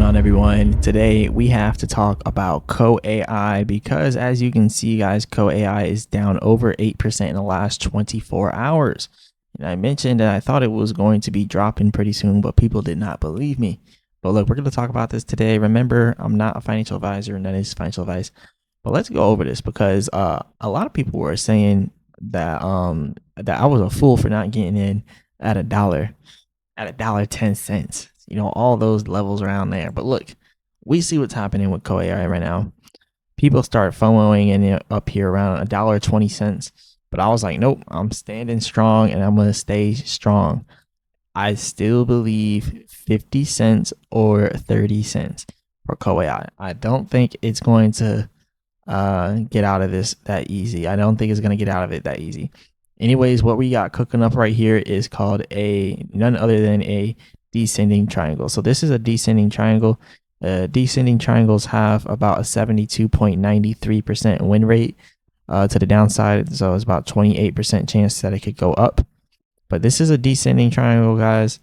on, everyone? Today we have to talk about COAI because, as you can see, guys, COAI is down over 8% in the last 24 hours. And I mentioned that I thought it was going to be dropping pretty soon, but people did not believe me. But look, we're going to talk about this today. Remember, I'm not a financial advisor, and that is financial advice. But let's go over this because a lot of people were saying that that I was a fool for not getting in at $1.10. You know, all those levels around there. But look, we see what's happening with COAI right now. People start FOMOing in up here around $1.20. But I was like, nope, I'm standing strong and I'm going to stay strong. I still believe 50 cents or 30 cents for COAI. I don't think it's going to get out of this that easy. I don't think it's going to get out of it that easy. Anyways, what we got cooking up right here is called none other than a descending triangle. So this is a descending triangle. Descending triangles have about a 72.93% win rate to the downside. So it's about 28% chance that it could go up. But this is a descending triangle, guys.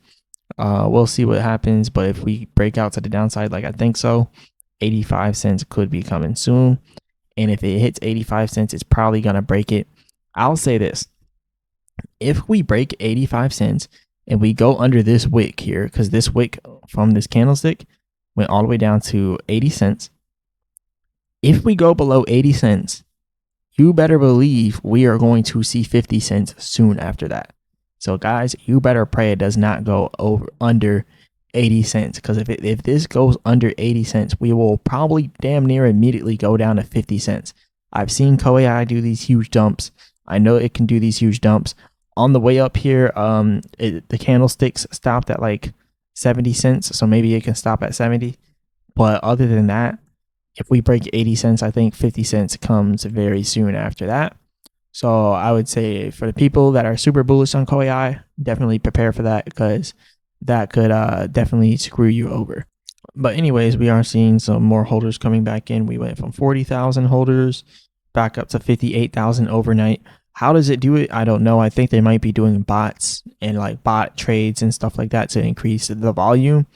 We'll see what happens. But if we break out to the downside, like I think so, 85 cents could be coming soon. And if it hits 85 cents, it's probably going to break it. I'll say this. If we break 85 cents and we go under this wick here, because this wick from this candlestick went all the way down to 80 cents. If we go below 80 cents, you better believe we are going to see 50 cents soon after that. So guys, you better pray it does not go under 80 cents, because if this goes under 80 cents, we will probably damn near immediately go down to 50 cents. I've seen COAI do these huge dumps. I know it can do these huge dumps. On the way up here, the candlesticks stopped at like 70 cents, so maybe it can stop at 70. But other than that, if we break 80 cents, I think 50 cents comes very soon after that. So I would say for the people that are super bullish on COAI, definitely prepare for that, because that could definitely screw you over. But anyways, we are seeing some more holders coming back in. We went from 40,000 holders back up to 58,000 overnight. How does it do it? I don't know. I think they might be doing bots and like bot trades and stuff like that to increase the volume.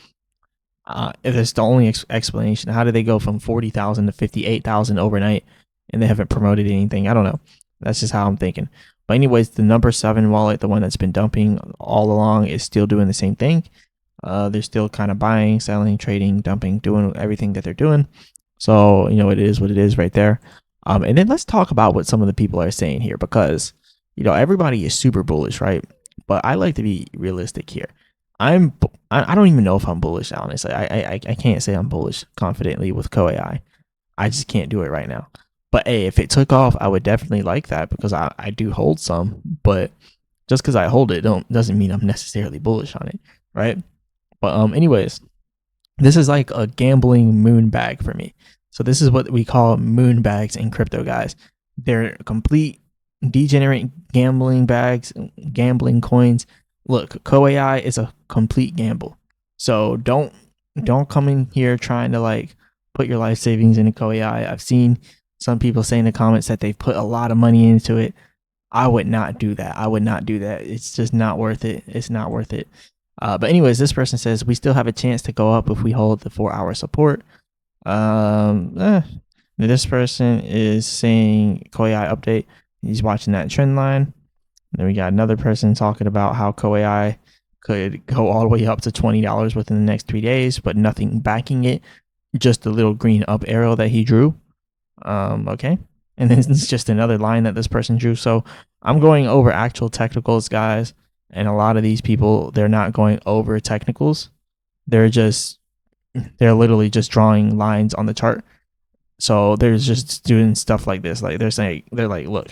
If it's the only explanation, how did they go from 40,000 to 58,000 overnight and they haven't promoted anything? I don't know. That's just how I'm thinking. But anyways, the number 7 wallet, the one that's been dumping all along, is still doing the same thing. They're still kind of buying, selling, trading, dumping, doing everything that they're doing. So, you know, it is what it is right there. And then let's talk about what some of the people are saying here, because, you know, everybody is super bullish, right? But I like to be realistic here. I don't even know if I'm bullish, honestly. I can't say I'm bullish confidently with COAI. I just can't do it right now. But hey, if it took off, I would definitely like that, because I do hold some. But just because I hold it doesn't mean I'm necessarily bullish on it, right? But anyways, this is like a gambling moon bag for me. So this is what we call moon bags in crypto, guys. They're complete degenerate gambling bags, gambling coins. Look, COAI is a complete gamble. So don't come in here trying to like put your life savings into COAI. I've seen some people say in the comments that they've put a lot of money into it. I would not do that. I would not do that. It's just not worth it. It's not worth it. But anyways, this person says we still have a chance to go up if we hold the 4-hour support. This person is saying COAI update. He's watching that trend line. Then we got another person talking about how COAI could go all the way up to $20 within the next 3 days, but nothing backing it. Just a little green up arrow that he drew. Okay. And then it's just another line that this person drew. So I'm going over actual technicals, guys. And a lot of these people, they're not going over technicals. They're literally just drawing lines on the chart. So they're just doing stuff like this. Like they're like, look,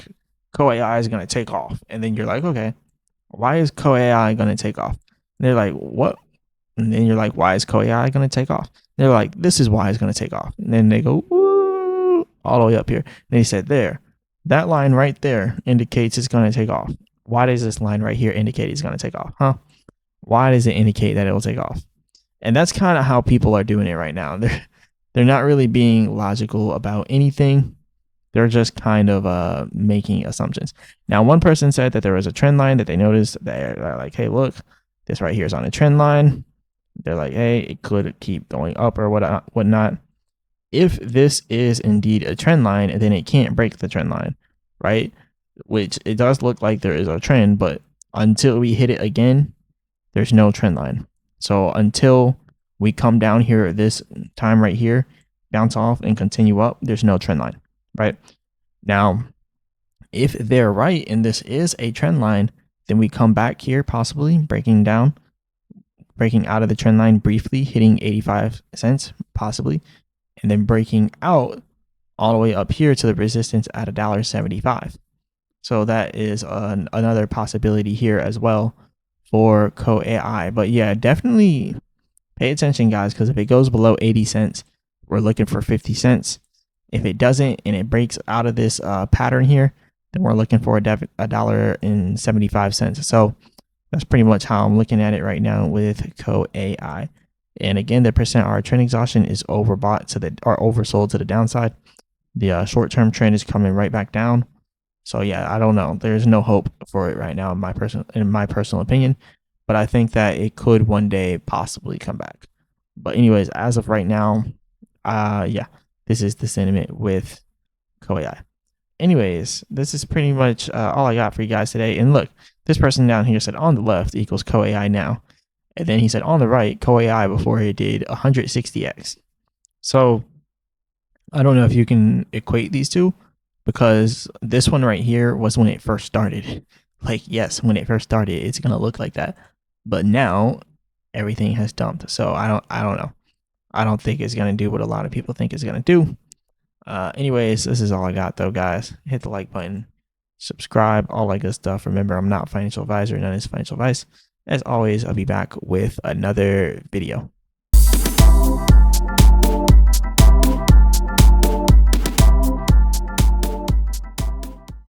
COAI is going to take off. And then you're like, okay, why is COAI going to take off? And they're like, what? And then you're like, why is COAI going to take off? And they're like, this is why it's going to take off. And then they go, woo, all the way up here. And they said, there, that line right there indicates it's going to take off. Why does this line right here indicate it's going to take off? Huh? Why does it indicate that it will take off? And that's kind of how people are doing it right now. They're not really being logical about anything. They're just kind of making assumptions. Now, one person said that there was a trend line that they noticed. They're like, hey, look, this right here is on a trend line. They're like, hey, it could keep going up or whatnot. If this is indeed a trend line, then it can't break the trend line, right? Which it does look like there is a trend, but until we hit it again, there's no trend line. So until we come down here this time right here, bounce off and continue up, there's no trend line, right? Now, if they're right and this is a trend line, then we come back here, possibly breaking out of the trend line briefly, hitting 85 cents, possibly, and then breaking out all the way up here to the resistance at $1.75. So that is another possibility here as well for COAI. But yeah, definitely pay attention, guys, because if it goes below 80 cents, we're looking for 50 cents. If it doesn't and it breaks out of this pattern here, then we're looking for $1.75. So that's pretty much how I'm looking at it right now with COAI. And again, the percent R trend exhaustion is overbought to the or oversold to the downside. The short-term trend is coming right back down. So yeah, I don't know. There's no hope for it right now in my personal opinion, but I think that it could one day possibly come back. But anyways, as of right now, yeah, this is the sentiment with COAI. Anyways, this is pretty much all I got for you guys today. And look, this person down here said on the left equals COAI now. And then he said on the right, COAI before he did 160x. So I don't know if you can equate these two, because this one right here was when it first started. Like, yes, when it first started, it's going to look like that. But now everything has dumped. So I don't know. I don't think it's going to do what a lot of people think it's going to do. Anyways, this is all I got though, guys. Hit the like button, subscribe, all that good stuff. Remember, I'm not a financial advisor. None is financial advice. As always, I'll be back with another video.